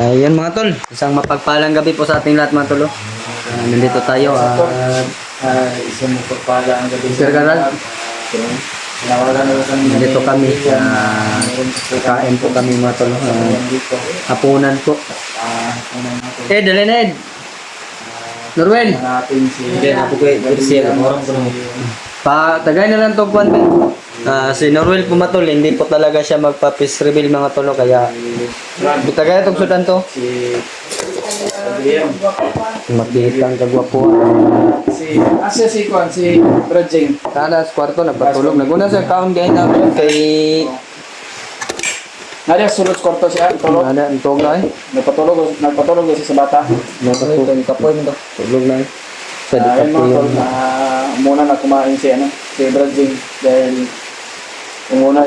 Ayan mga tol, isang mapagpalang gabi po sa ating lahat mga tol. Nandito tayo at Isang mapagpala ang gabi Sir Garal. Nawalan na kami. Nandito kami, kakain po kami mga tol. Hapunan po. Dali na Ed. Norwell. Natin si Tagay na lang itong kwan. Si Norwell pumatol, hindi po talaga siya magpa-peace reveal mga tolo, kaya tagay itong sudan to. si Adrian. Makita ang kagwapuan. Si Kwan, si Brajing. Sana sa kwarto, nagpatulog. Naguna sa account kay namin kay... Nari sulod sa kwarto siya, tulog. Ano, ang togay. Nagpatulog kasi sa bata. Nagpatulog ang kapoy mo to. Tulog na yun. Sa di Ayun kapoy mga tol, yun. muna na kumain si Brajing. Dahil inuna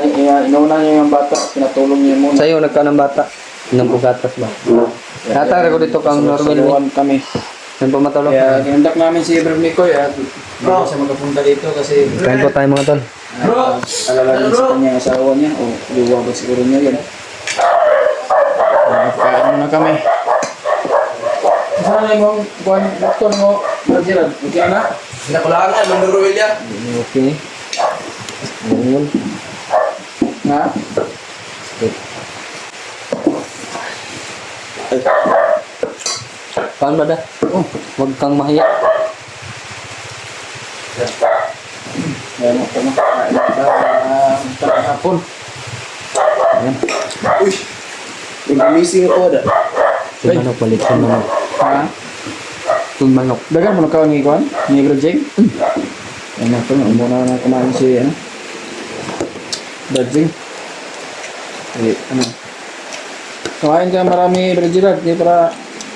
niya yung bata, pinatulong niya muna. Sa'yo, nagka ng bata. Ng bugatas ba? Natara ko dito kang Norwell. Saluhan kami. Yan po matulog. Kaya ginandak namin si Bro Nicoy at bago siya magkapunta dito kasi Kain po tayo mga tol. alala din sa kanyang asawa niya o liwa ba siguro niya yun. Kain muna kami. Saan na yung buwan doktor mo, Gerald? Okay na? Nakulangan, nandurowil yan. Okay. Ayun. Na? Paano ba da? Oh, huwag kang mahiya. Ayan ako na. Kain na hapon. Ayan. Uy, may gumising ako da. Yung manok, balik yung manok. Ha? Yung manok. Dagan mo na ka ni Kwan? Ni Bro Jake? Ayan ako na. Muna na kumain si Bro Jake. Kumain ka marami, Bro Gerald. Di para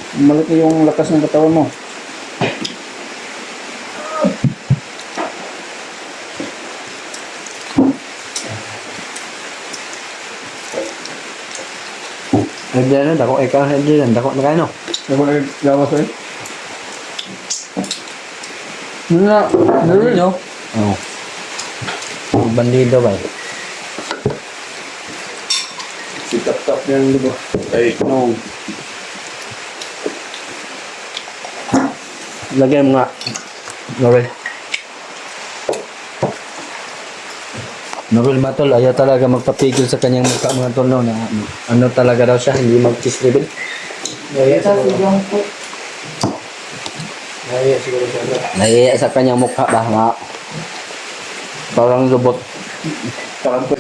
malaki yung lakas ng katawan mo. Nagdiyan na, dako. Ikaw nagdiyan, dako na kayo no? Ako na gawas eh. Na, Bandido? Oo. Bandido ba? Si tap-tap niya ang lubo. Ay, no. Lagyan mo nga. Norwell. Norwell matol, ayaw talaga magpapigil sa kanyang mukha mga tol no, na ano talaga daw siya, hindi mag-cheese reveal. Nahiya sa kanyang mukha ba? Parang lubot. parang ko.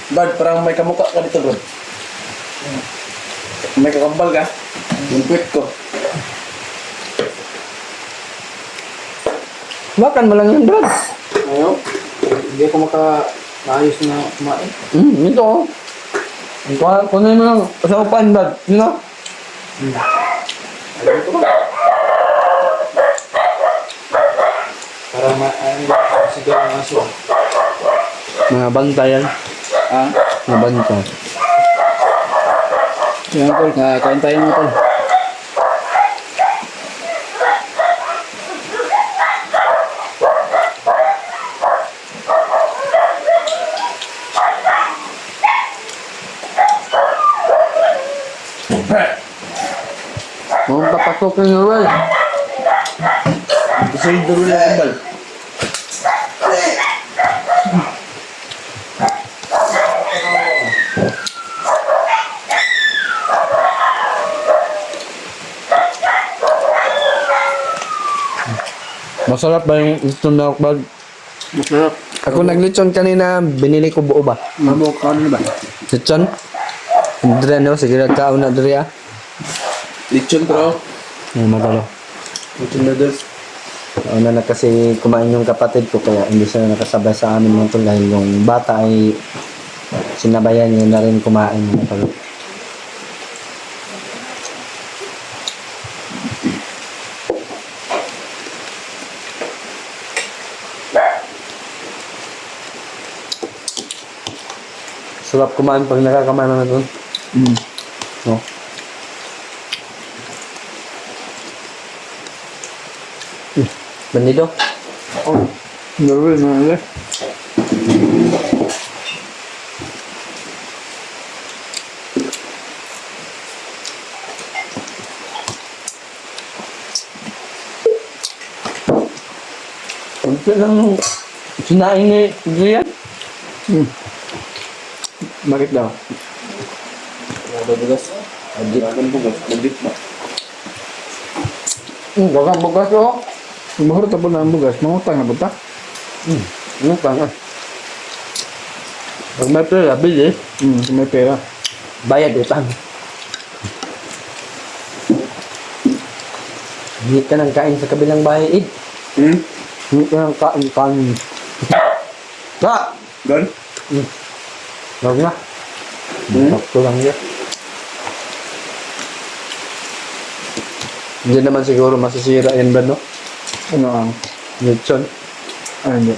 Bad, parang may kamukha ka dito, bro. May kakambal ka. Yung tweet ko. Makan mo lang yan, Brad. Ayaw. Hindi ako maayos na kumain. Ito oh. Kunin mo lang sa upan, Brad. You know? Alam ko ba? Para sigaw ang aso. Mga bantayan. Ha? Mga bantay. Yan tol, kain tayo mo tol. Mga papasok ng Norwell. Gusto yung duro na kambal. Masarap ba yung ito na bag? Masarap. Ako naglitsyon kanina, binili ko buo ba? Mabok ka na ba? Litsyon? Dre no, sige nagkaon na dre ah. Lechon, bro. Magalo. Lechon noodles. Una na kasi kumain yung kapatid ko kaya hindi siya nakasabay sa amin mga tol dahil yung bata ay sinabayan niya na rin kumain mga tol. Sarap kumain pag nakakamain na doon. No? Bandido? Oh, Norwell na ulit. Kailang sinaing ni Adrian. Bakit daw? Wala bugas. Adit man bugas. Adit na. Bagang bugas ko. Mahurot na po na ang bugas. Mangutang na po ta. Ano pa nga? Pag may pera, bili. Kung may pera. Bayad utang. Hindi ka nang kain sa kabilang bahay, Id. Hindi ka nang kain. Ta! Gan? Huwag na. Sakto lang yan. Hindi naman siguro masisira yan ba, no? Ano ang? Lechon. Hindi.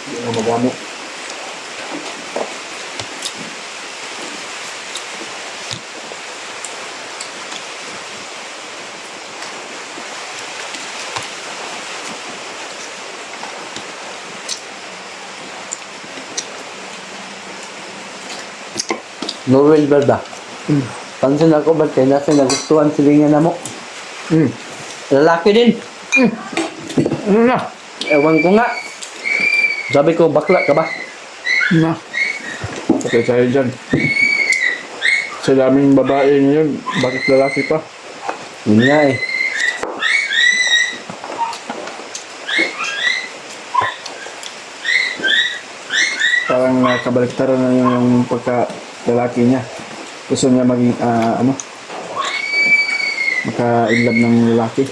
Hindi na magamit. Norwell ba ba? Pansin ako ba't kaya nasa nagustuhan silingan na mo? Lalaki din. Ano na? Ewan ko nga. Sabi ko, bakla ka ba? Na. Patay tayo dyan. Sa daming babae ngayon, bakit lalaki pa? Yun nga eh. Parang kabaliktaran na yung pagka lalaki niya. Gusto niya maging, maka-inlove ng lalaki.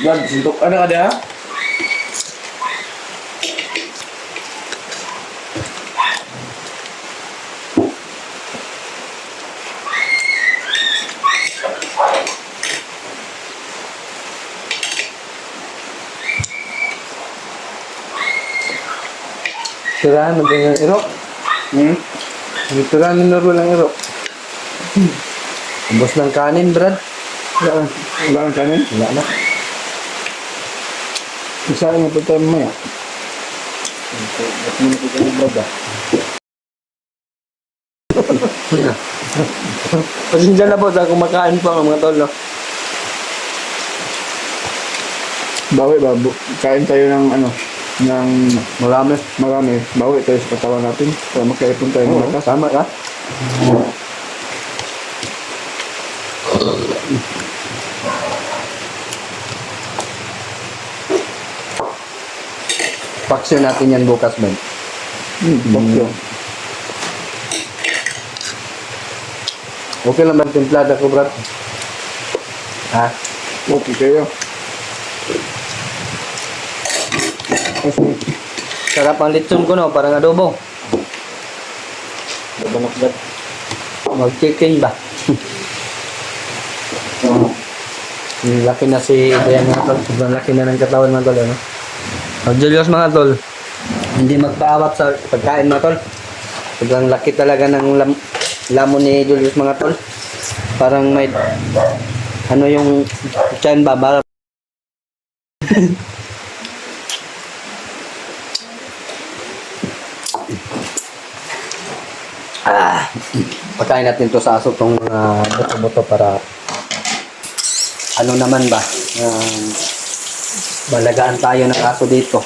Gan, suntok. Ano ka dia? Tirahan mo din yung iro. Tirahan ni Norwell ang iro. Ubos ng kanin, Brad. Wala ang kanin. Wala na. Isa nga pa tayo mamaya. Pasensya na po sa kumakain po ang mga tol, no? Bawi ba? Kain tayo ng ng Marami. marami. Bawi tayo sa katawan natin para makaipon tayo ng lakas. Tama ka? Paksyo natin yan bukas, Ben. Bakyo. Okay lang ba ang timplada ko, Brad? Ha? Okay kayo. Kasi, Sarap ang lechon ko, no? Parang adobo. Banak Gan. Mag-chicken ba? Laki na si Dayan mga tol. Sobrang laki na ng katawan mga tol, ano? Julius mga tol, hindi magpaawat sa pagkain mga tol. Sobrang laki talaga ng lamon ni Julius mga tol. Parang may ano yung tiyan ba? Pagkain natin to sa aso tong buto-buto para ano naman ba? Balagaan tayo ng aso dito.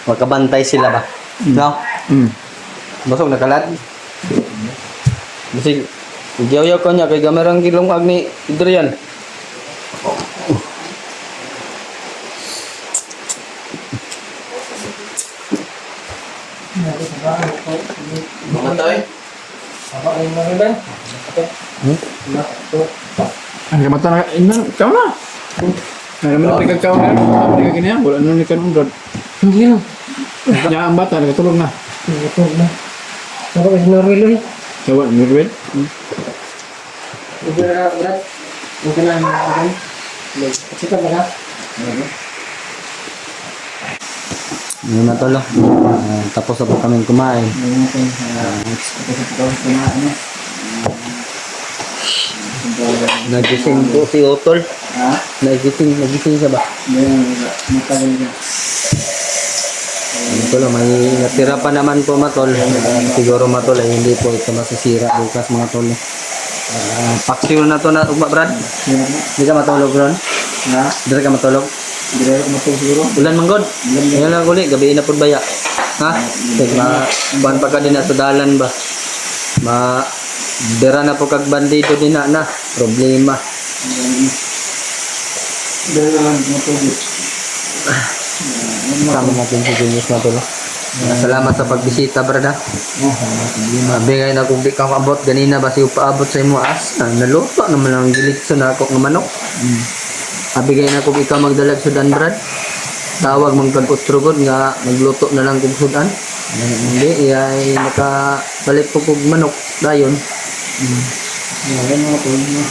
Magkabantay sila ba? No? Basog na kalat? Basig, iyaw-yaw ko niya kay gamerang kilong agni Adrian. Mga tayo? ang kamata na, ikaw na. Ano naman ang pagkakaw na? Ano ka ganyan? Wala nung ikan umbrod. Hindi na. Kaya ang bata, nakatulog na. Ito na. Ako kasi Norwell eh. Ewan, Mirwin? Ito na, Brad. Huwag ka na naman. Sige ba na? Yun na tolo. Tapos na po kami kumain. Nagising po si Otol. Ha? Nagising siya ba? Hindi, matagal na. Ito lang, may natira pa naman po matol. Siguro matol ay hindi po ito masisira bukas mga tol. Paksiw na to na ugma Brad. Sino na? Hindi ka matulog ron? Ha? Hindi ka matulog? Hindi rin matulog siguro. Ulan manggod. Ngayon lang uli, gabi na po baya. Ha? Buwan pa ka din na sa dalan ba? Dira na po kag bandido din na. Problema. Hindi rin matulog. Sama natin si Genius matol. Salamat sa pagbisita Brad ha. Bigay na kung di ka abot ganina ba siya paabot sa imo asa. Naluto naman ang gilitso na ako ng manok. Abigay na kung ikaw magdalag sudan Brad. Tawag mong kag-ustrugod nga magluto na lang kung sudan. Hindi, ay nakabalik po kong manok. Dayon. Ngayon mga tulog mo.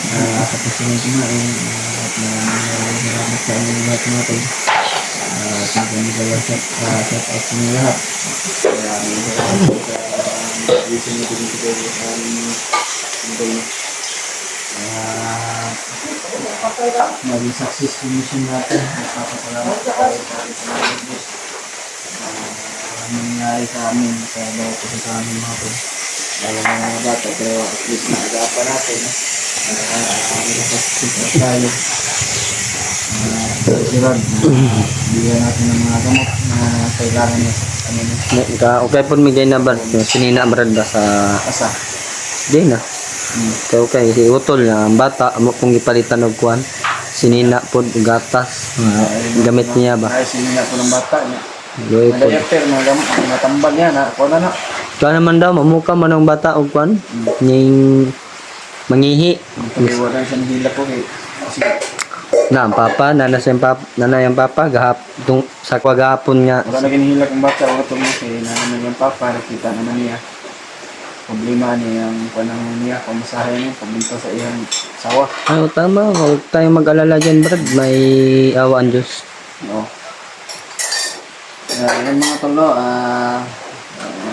Tapos na kumain. At salamat sa inyo lahat mga tulog. Siyempre nyo kayo set up nyo lahat. Kaya reason nyo din kayo sa maging successful mission natin. Magpapasalamat ko kayo sa ating Diyos. Nangyari sa amin sa bawat isa sa amin mga tulog. Lalo mga bata pero at least na-agapan natin. Nagpapasalamat tayo. Gerard, bigyan natin ng mga gamot na kailangan niya sa kanila. Okay po may na ba? Sinina Brad ba sa... Asa? Di na. Okay, si Utol na ang bata amo pong ipalitan og kuan. Sinina pod gatas. Gamit niya ba? Ay, sinila ko ng bata niya. Loy pod. Diaper, mga gamot, mga tambal niya na. Ako na. Kaya naman daw mamuka man ang bata og kuan. Ning mangihi. Kasi wala siyang hila po eh. Kasi Na ang papa, nanay ang papa tung sa kwagapon nga. wala na ginihila kong bata. Wala ito mo kasi namin yung papa. Nakita naman niya. Problema niya yung panahon niya. Pamasahe niya. Pabinto sa iyang sawa. Ay, tama, huwag tayong mag-alala dyan, Brad. May awaan Diyos. Oo. Yan mga tolo.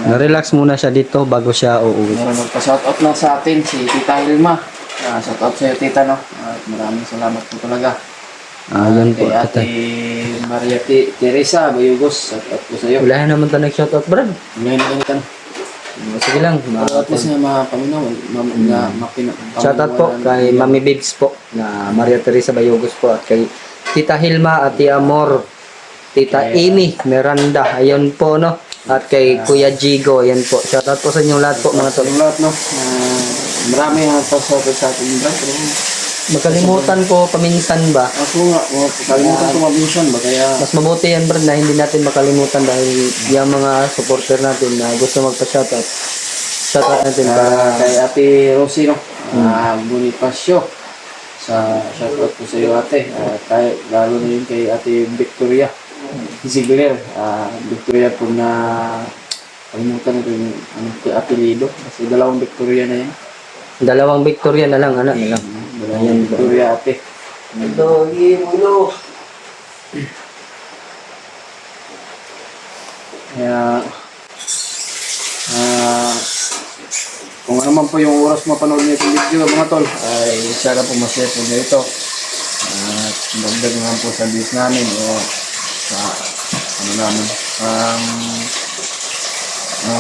Na-relax muna siya dito bago siya uuwi. Meron magpa-shoutout lang sa atin si Tita Hilma. Shoutout sa iyo Tita no. At maraming salamat po talaga. Yan po, Kay Ate tatay. Maria Teresa Bayugos. Shoutout po sa iyo. Wala naman tayo nag-shoutout, Brad. Ngayon lang kan. Sige lang. At least nga mga paminaw na Shoutout po kay Mami Bibs po na Maria Teresa Bayogos po at kay Tita Hilma, Ate Amor, Tita Amy Miranda, ayun po no. At kay Kuya Jigo, ayan po. Shoutout po sa inyong lahat po mga tol. Sa lahat no. Marami ang pasok sa ating brand. Makalimutan ko paminsan ba? Ako nga, kalimutan ko mabinsan ba kaya Mas mabuti yan Brad na hindi natin makalimutan dahil yung mga supporter natin na gusto magpa-shoutout. Shoutout natin para kay Ate Rosie no. Bonifacio. Shoutout po sa iyo ate. Tayo, lalo na yun kay Ate Victoria Ziegler. Victoria po na kalimutan ko yung apelido. Kasi dalawang Victoria na yan. dalawang Victoria na lang, anak na lang. Dalawang Victoria ate. Dogi mulo. Kaya, kung ano man po yung oras mapanood niyo itong video mga tol, ay sana po masaya po niyo ito. At dagdag naman po sa views namin o sa ano namin,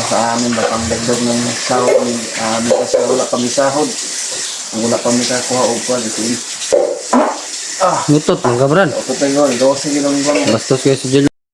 sa amin ba pang dagdag ng sahod kasi wala kami sahod. Kung wala kami kakuha o kuha, ito yun. Nutot, mga Brad. Ito tayo, 12 kilong bang. Bastos kayo sa Julius.